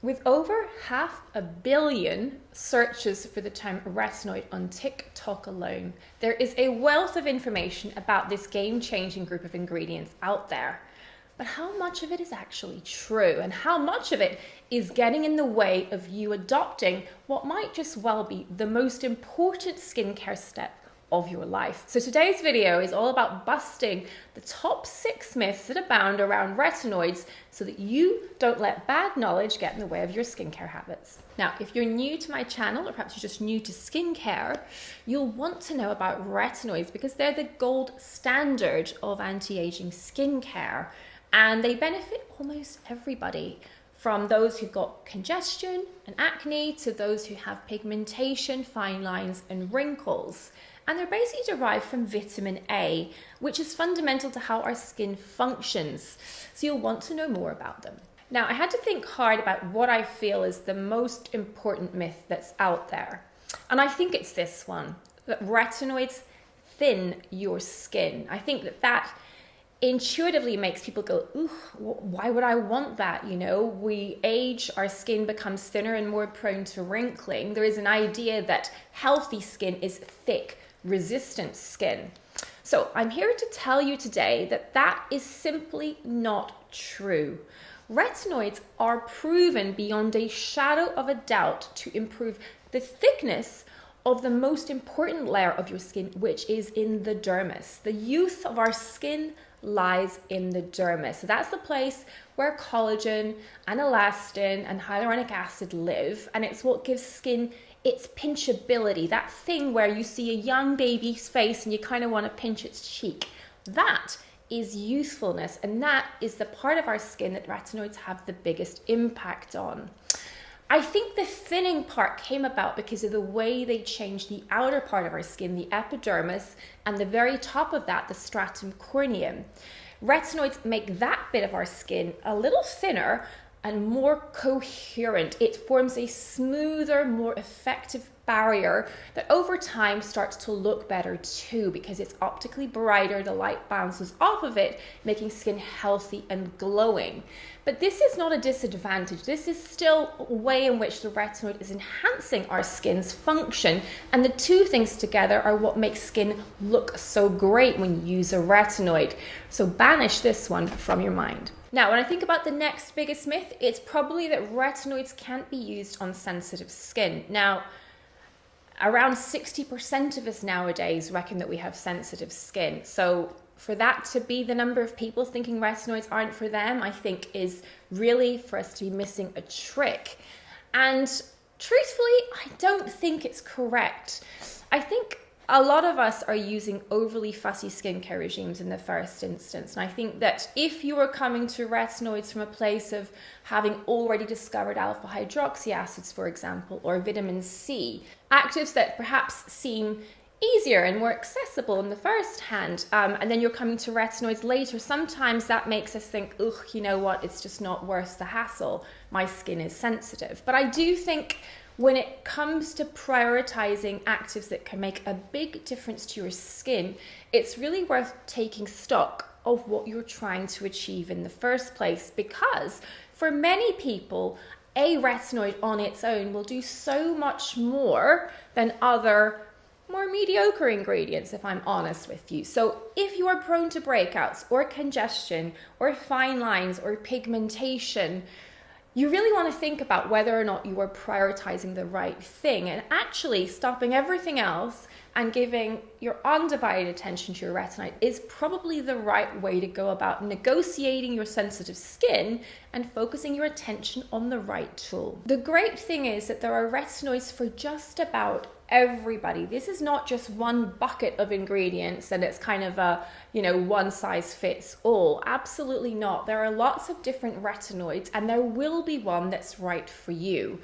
With over 500 million searches for the term retinoid on TikTok alone, there is a wealth of information about this game-changing group of ingredients out there. But how much of it is actually true, and how much of it is getting in the way of you adopting what might just well be the most important skincare step of your life? So today's video is all about busting the top 6 myths that abound around retinoids so that you don't let bad knowledge get in the way of your skincare habits. Now, if you're new to my channel, or perhaps you're just new to skincare, you'll want to know about retinoids because they're the gold standard of anti-aging skincare, and they benefit almost everybody, from those who've got congestion and acne to those who have pigmentation, fine lines, and wrinkles. And they're basically derived from vitamin A, which is fundamental to how our skin functions. So you'll want to know more about them. Now, I had to think hard about what I feel is the most important myth that's out there. And I think it's this one, that retinoids thin your skin. I think that intuitively makes people go, ooh, why would I want that? You know, we age, our skin becomes thinner and more prone to wrinkling. There is an idea that healthy skin is thick, resistant skin. So I'm here to tell you today that that is simply not true. Retinoids are proven beyond a shadow of a doubt to improve the thickness of the most important layer of your skin, which is in the dermis. The youth of our skin lies in the dermis. So that's the place where collagen and elastin and hyaluronic acid live, and it's what gives skin its pinchability, that thing where you see a young baby's face and you kind of want to pinch its cheek. That is youthfulness, and that is the part of our skin that retinoids have the biggest impact on. I think the thinning part came about because of the way they changed the outer part of our skin, the epidermis, and the very top of that, the stratum corneum. Retinoids make that bit of our skin a little thinner and more coherent. It forms a smoother, more effective barrier that over time starts to look better too, because it's optically brighter, the light bounces off of it, making skin healthy and glowing. But this is not a disadvantage. This is still a way in which the retinoid is enhancing our skin's function, and the two things together are what makes skin look so great when you use a retinoid. So banish this one from your mind. Now, when I think about the next biggest myth, it's probably that retinoids can't be used on sensitive skin. Now, around 60% of us nowadays reckon that we have sensitive skin. So for that to be the number of people thinking retinoids aren't for them, I think is really for us to be missing a trick. And truthfully, I don't think it's correct. I think a lot of us are using overly fussy skincare regimes in the first instance. And I think that if you are coming to retinoids from a place of having already discovered alpha hydroxy acids, for example, or vitamin C, actives that perhaps seem easier and more accessible in the first hand, and then you're coming to retinoids later, sometimes that makes us think, ugh, you know what, it's just not worth the hassle. My skin is sensitive. But I do think when it comes to prioritizing actives that can make a big difference to your skin, it's really worth taking stock of what you're trying to achieve in the first place, because for many people, a retinoid on its own will do so much more than other more mediocre ingredients, if I'm honest with you. So if you are prone to breakouts or congestion or fine lines or pigmentation, you really want to think about whether or not you are prioritizing the right thing and actually stopping everything else and giving your undivided attention to your retinoid is probably the right way to go about negotiating your sensitive skin and focusing your attention on the right tool. The great thing is that there are retinoids for just about everybody. This is not just one bucket of ingredients and it's kind of a, one size fits all. Absolutely not. There are lots of different retinoids and there will be one that's right for you.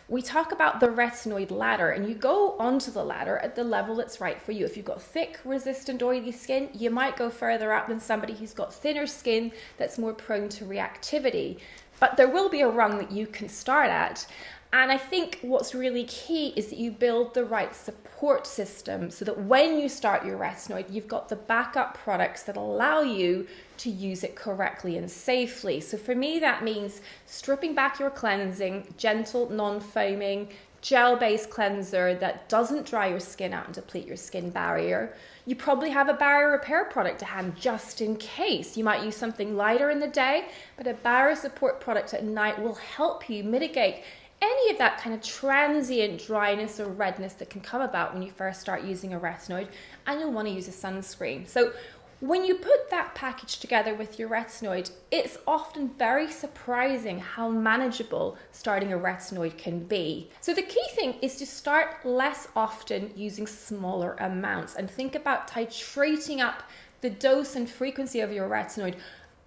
We talk about the retinoid ladder, and you go onto the ladder at the level that's right for you. If you've got thick, resistant, oily skin, you might go further up than somebody who's got thinner skin that's more prone to reactivity. But there will be a rung that you can start at. And I think what's really key is that you build the right support system so that when you start your retinoid, you've got the backup products that allow you to use it correctly and safely. So for me, that means stripping back your cleansing, gentle, non-foaming, gel-based cleanser that doesn't dry your skin out and deplete your skin barrier. You probably have a barrier repair product to hand just in case. You might use something lighter in the day, but a barrier support product at night will help you mitigate any of that kind of transient dryness or redness that can come about when you first start using a retinoid, and you'll want to use a sunscreen. So when you put that package together with your retinoid, it's often very surprising how manageable starting a retinoid can be. So the key thing is to start less often using smaller amounts and think about titrating up the dose and frequency of your retinoid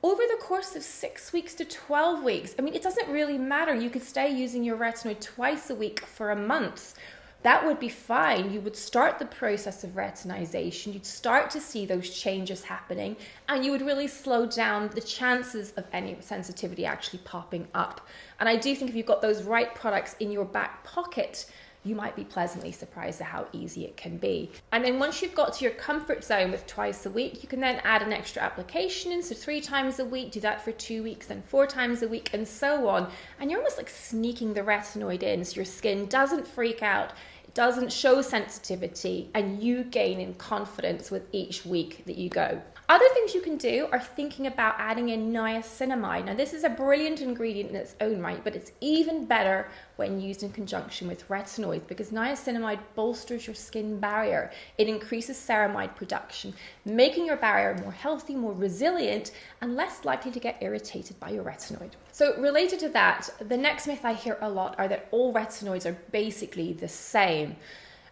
over the course of 6 weeks to 12 weeks. I mean, it doesn't really matter. You could stay using your retinoid twice a week for a month. That would be fine. You would start the process of retinization. You'd start to see those changes happening, and you would really slow down the chances of any sensitivity actually popping up. And I do think if you've got those right products in your back pocket, you might be pleasantly surprised at how easy it can be. And then once you've got to your comfort zone with twice a week, you can then add an extra application in, so 3 times a week, do that for 2 weeks, and 4 times a week, and so on. And you're almost like sneaking the retinoid in so your skin doesn't freak out, it doesn't show sensitivity, and you gain in confidence with each week that you go. Other things you can do are thinking about adding in niacinamide. Now, this is a brilliant ingredient in its own right, but it's even better when used in conjunction with retinoids because niacinamide bolsters your skin barrier. It increases ceramide production, making your barrier more healthy, more resilient, and less likely to get irritated by your retinoid. So related to that, the next myth I hear a lot are that all retinoids are basically the same.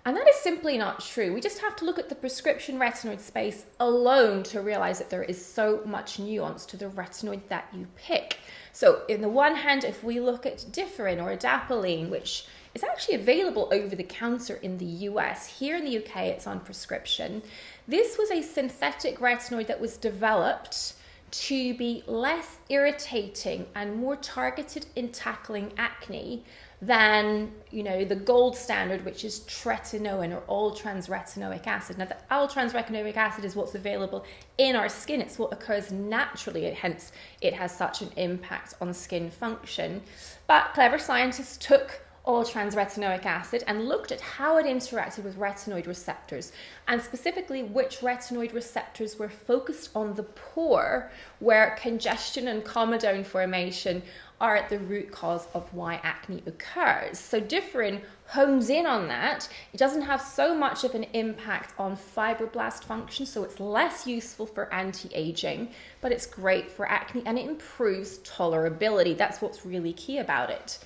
And that is simply not true. We just have to look at the prescription retinoid space alone to realize that there is so much nuance to the retinoid that you pick. So in the one hand, if we look at Differin or adapalene, which is actually available over the counter in the US, here in the UK it's on prescription. This was a synthetic retinoid that was developed to be less irritating and more targeted in tackling acne than, the gold standard, which is tretinoin or all-trans retinoic acid. Now, the all-trans retinoic acid is what's available in our skin. It's what occurs naturally, hence it has such an impact on skin function. But clever scientists took all-trans retinoic acid and looked at how it interacted with retinoid receptors, and specifically which retinoid receptors were focused on the pore where congestion and comedone formation are at the root cause of why acne occurs. So Differin hones in on that. It doesn't have so much of an impact on fibroblast function, so it's less useful for anti-aging, but it's great for acne and it improves tolerability. That's what's really key about it.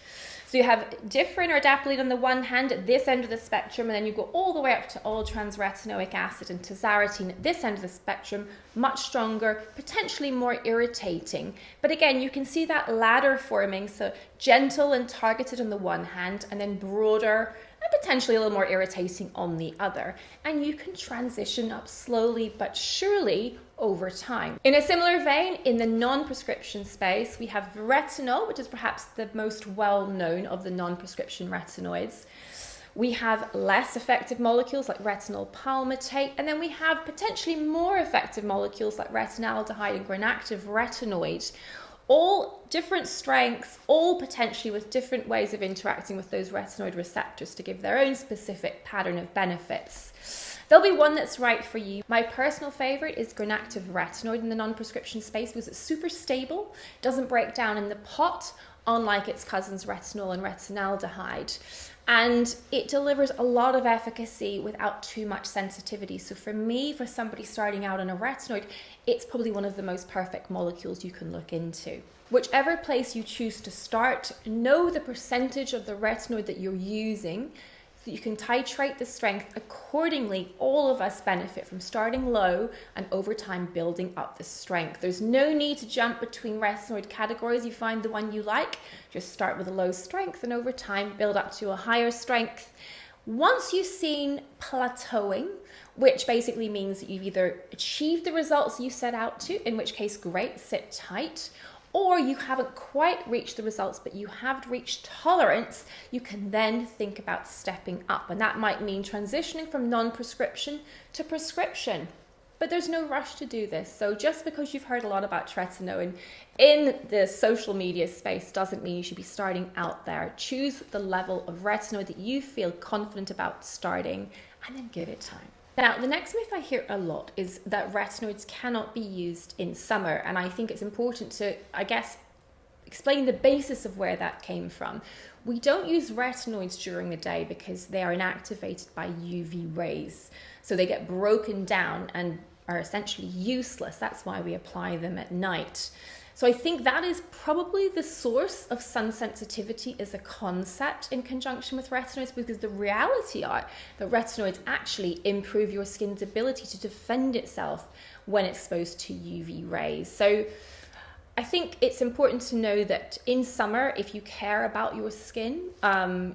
So you have Differin or adapalene on the one hand at this end of the spectrum, and then you go all the way up to all-trans retinoic acid and tazarotene at this end of the spectrum, much stronger, potentially more irritating. But again, you can see that ladder forming, so gentle and targeted on the one hand, and then broader and potentially a little more irritating on the other. And you can transition up slowly but surely over time. In a similar vein, in the non-prescription space, we have retinol, which is perhaps the most well-known of the non-prescription retinoids. We have less effective molecules like retinol palmitate, and then we have potentially more effective molecules like retinaldehyde and granactive retinoid. All different strengths, all potentially with different ways of interacting with those retinoid receptors to give their own specific pattern of benefits. There'll be one that's right for you. My personal favorite is granactive retinoid in the non-prescription space because it's super stable, doesn't break down in the pot, unlike its cousins retinol and retinaldehyde. And it delivers a lot of efficacy without too much sensitivity. So for me, for somebody starting out on a retinoid, it's probably one of the most perfect molecules you can look into. Whichever place you choose to start, know the percentage of the retinoid that you're using so you can titrate the strength accordingly. All of us benefit from starting low and over time building up the strength. There's no need to jump between retinoid categories. You find the one you like, just start with a low strength and over time build up to a higher strength. Once you've seen plateauing, which basically means that you've either achieved the results you set out to, in which case great, sit tight, or you haven't quite reached the results, but you have reached tolerance, you can then think about stepping up. And that might mean transitioning from non-prescription to prescription. But there's no rush to do this. So just because you've heard a lot about tretinoin in the social media space doesn't mean you should be starting out there. Choose the level of retinoid that you feel confident about starting, and then give it time. Now, the next myth I hear a lot is that retinoids cannot be used in summer. And I think it's important to, explain the basis of where that came from. We don't use retinoids during the day because they are inactivated by UV rays. So they get broken down and are essentially useless. That's why we apply them at night. So I think that is probably the source of sun sensitivity as a concept in conjunction with retinoids, because the reality are that retinoids actually improve your skin's ability to defend itself when exposed to UV rays. So I think it's important to know that in summer, if you care about your skin,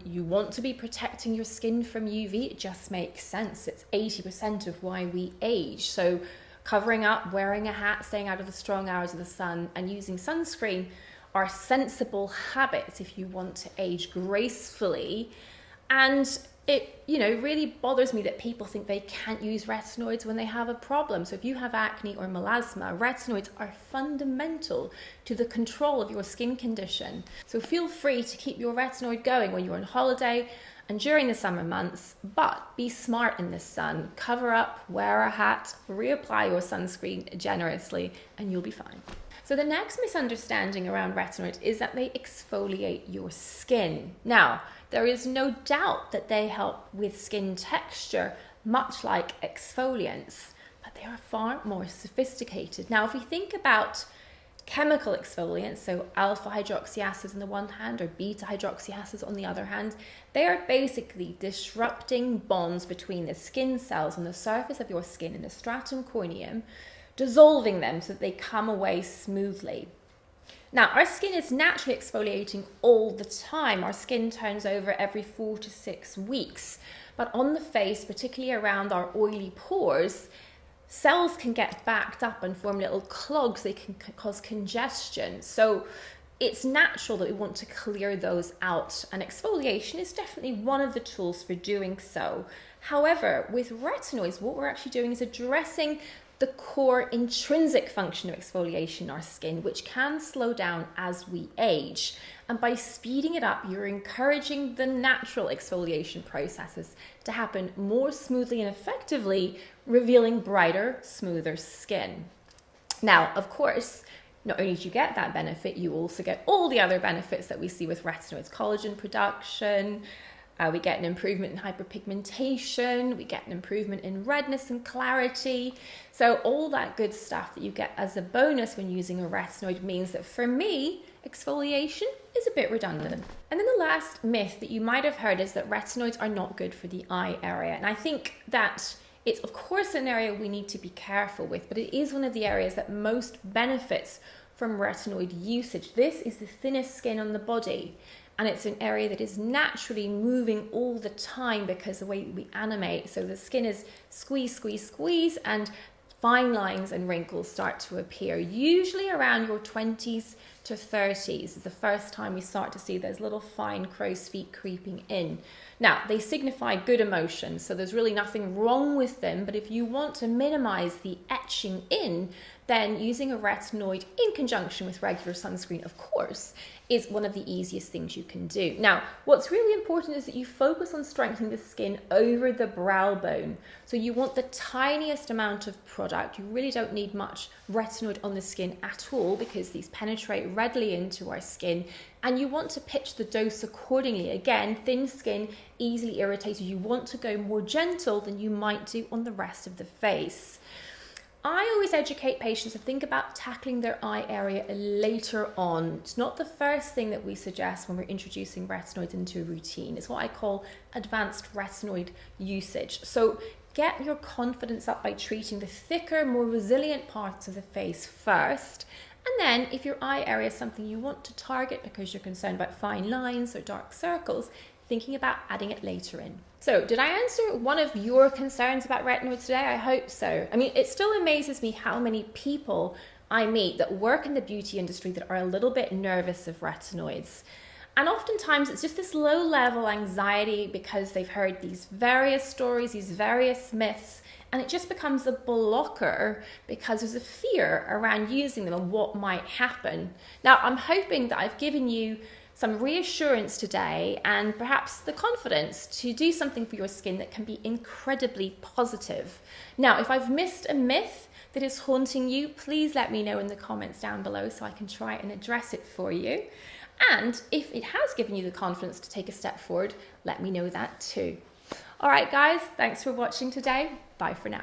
you want to be protecting your skin from UV, it just makes sense. It's 80% of why we age. So covering up, wearing a hat, staying out of the strong hours of the sun, and using sunscreen are sensible habits if you want to age gracefully. And it, really bothers me that people think they can't use retinoids when they have a problem. So if you have acne or melasma, retinoids are fundamental to the control of your skin condition. So feel free to keep your retinoid going when you're on holiday and during the summer months, but be smart in the sun. Cover up, wear a hat, reapply your sunscreen generously, and you'll be fine. So the next misunderstanding around retinoids is that they exfoliate your skin. Now, there is no doubt that they help with skin texture, much like exfoliants, but they are far more sophisticated. Now, if we think about chemical exfoliants, so alpha hydroxyacids on the one hand or beta hydroxyacids on the other hand, they are basically disrupting bonds between the skin cells on the surface of your skin in the stratum corneum, dissolving them so that they come away smoothly. Now, our skin is naturally exfoliating all the time. Our skin turns over every 4 to 6 weeks. But on the face, particularly around our oily pores, cells can get backed up and form little clogs. They can cause congestion. So it's natural that we want to clear those out. And exfoliation is definitely one of the tools for doing so. However, with retinoids, what we're actually doing is addressing the core intrinsic function of exfoliation in our skin, which can slow down as we age. And by speeding it up, you're encouraging the natural exfoliation processes to happen more smoothly and effectively, revealing brighter, smoother skin. Now, of course, not only do you get that benefit, you also get all the other benefits that we see with retinoids: collagen production, we get an improvement in hyperpigmentation, we get an improvement in redness and clarity. So all that good stuff that you get as a bonus when using a retinoid means that for me, exfoliation is a bit redundant. And then the last myth that you might have heard is that retinoids are not good for the eye area. And I think that it's of course an area we need to be careful with, but it is one of the areas that most benefits from retinoid usage. This is the thinnest skin on the body. And it's an area that is naturally moving all the time because of the way we animate. So the skin is squeeze, squeeze, squeeze, and fine lines and wrinkles start to appear. Usually around your 20s to 30s is the first time we start to see those little fine crow's feet creeping in. Now, they signify good emotions, so there's really nothing wrong with them. But if you want to minimize the etching in, then using a retinoid in conjunction with regular sunscreen, of course, is one of the easiest things you can do. Now, what's really important is that you focus on strengthening the skin over the brow bone. So you want the tiniest amount of product. You really don't need much retinoid on the skin at all because these penetrate readily into our skin. And you want to pitch the dose accordingly. Again, thin skin, easily irritated. You want to go more gentle than you might do on the rest of the face. I always educate patients to think about tackling their eye area later on. It's not the first thing that we suggest when we're introducing retinoids into a routine. It's what I call advanced retinoid usage. So get your confidence up by treating the thicker, more resilient parts of the face first. And then if your eye area is something you want to target because you're concerned about fine lines or dark circles, thinking about adding it later in. So did I answer one of your concerns about retinoids today? I hope so. I mean, it still amazes me how many people I meet that work in the beauty industry that are a little bit nervous of retinoids. And oftentimes it's just this low level anxiety because they've heard these various stories, these various myths, and it just becomes a blocker because there's a fear around using them and what might happen. Now, I'm hoping that I've given you some reassurance today and perhaps the confidence to do something for your skin that can be incredibly positive. Now, if I've missed a myth that is haunting you, please let me know in the comments down below so I can try and address it for you. And if it has given you the confidence to take a step forward, let me know that too. All right, guys, thanks for watching today. Bye for now.